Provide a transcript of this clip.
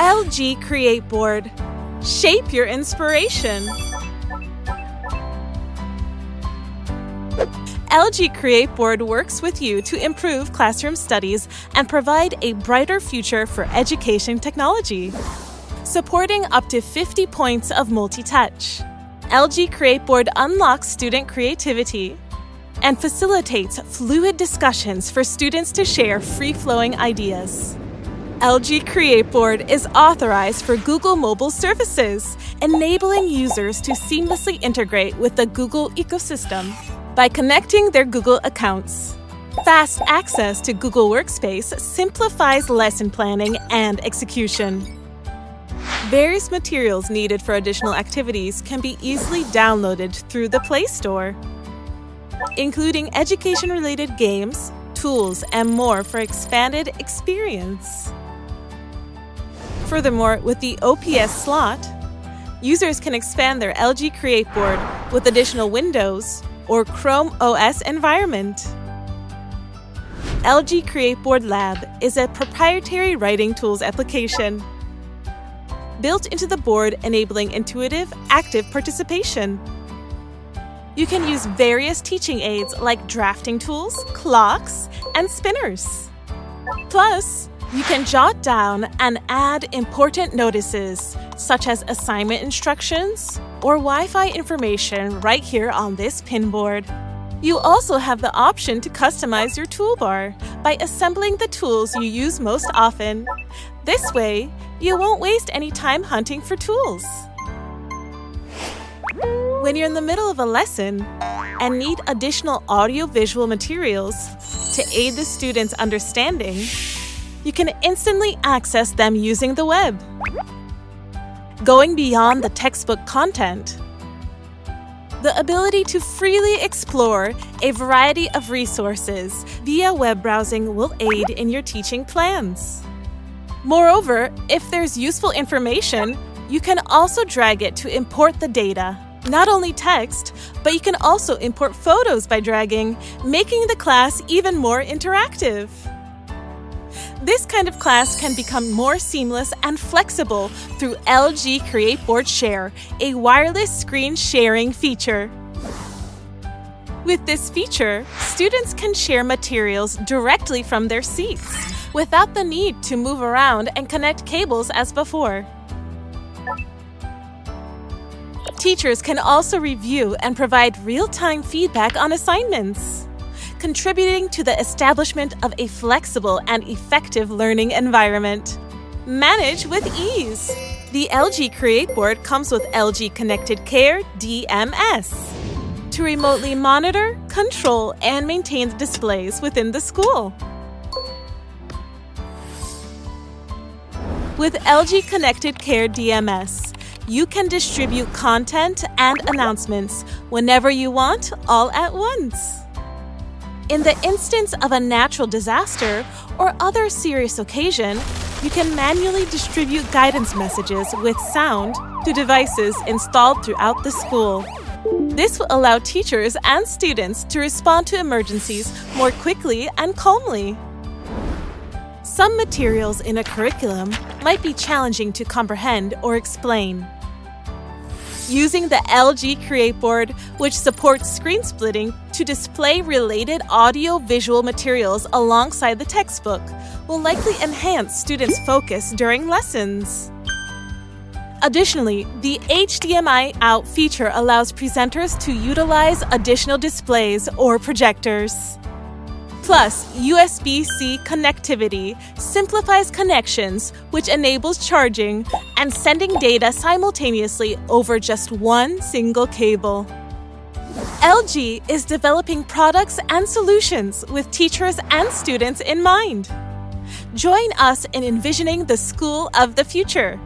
LG CreateBoard. Shape your inspiration. LG CreateBoard works with you to improve classroom studies and provide a brighter future for education technology. Supporting up to 50 points of multi-touch, LG CreateBoard unlocks student creativity and facilitates fluid discussions for students to share free-flowing ideas. LG CreateBoard is authorized for Google mobile services, enabling users to seamlessly integrate with the Google ecosystem by connecting their Google accounts. Fast access to Google Workspace simplifies lesson planning and execution. Various materials needed for additional activities can be easily downloaded through the Play Store, including education-related games, tools, and more for expanded experience. Furthermore, with the OPS slot, users can expand their LG CreateBoard with additional Windows or Chrome OS environment. LG CreateBoard Lab is a proprietary writing tools application built into the board, enabling intuitive, active participation. You can use various teaching aids like drafting tools, clocks, and spinners. Plus, you can jot down and add important notices, such as assignment instructions or Wi-Fi information right here on this pinboard. You also have the option to customize your toolbar by assembling the tools you use most often. This way, you won't waste any time hunting for tools. When you're in the middle of a lesson and need additional audio-visual materials to aid the students' understanding, you can instantly access them using the web. Going beyond the textbook content, the ability to freely explore a variety of resources via web browsing will aid in your teaching plans. Moreover, if there's useful information, you can also drag it to import the data. Not only text, but you can also import photos by dragging, making the class even more interactive. This kind of class can become more seamless and flexible through LG CreateBoard Share, a wireless screen sharing feature. With this feature, students can share materials directly from their seats, without the need to move around and connect cables as before. Teachers can also review and provide real-time feedback on assignments, contributing to the establishment of a flexible and effective learning environment. Manage with ease. The LG CreateBoard comes with LG Connected Care DMS to remotely monitor, control, and maintain the displays within the school. With LG Connected Care DMS, you can distribute content and announcements whenever you want, all at once. In the instance of a natural disaster or other serious occasion, you can manually distribute guidance messages with sound to devices installed throughout the school. This will allow teachers and students to respond to emergencies more quickly and calmly. Some materials in a curriculum might be challenging to comprehend or explain. Using the LG CreateBoard, which supports screen splitting to display related audio-visual materials alongside the textbook, will likely enhance students' focus during lessons. Additionally, the HDMI out feature allows presenters to utilize additional displays or projectors. Plus, USB-C connectivity simplifies connections, which enables charging and sending data simultaneously over just one single cable. LG is developing products and solutions with teachers and students in mind. Join us in envisioning the school of the future.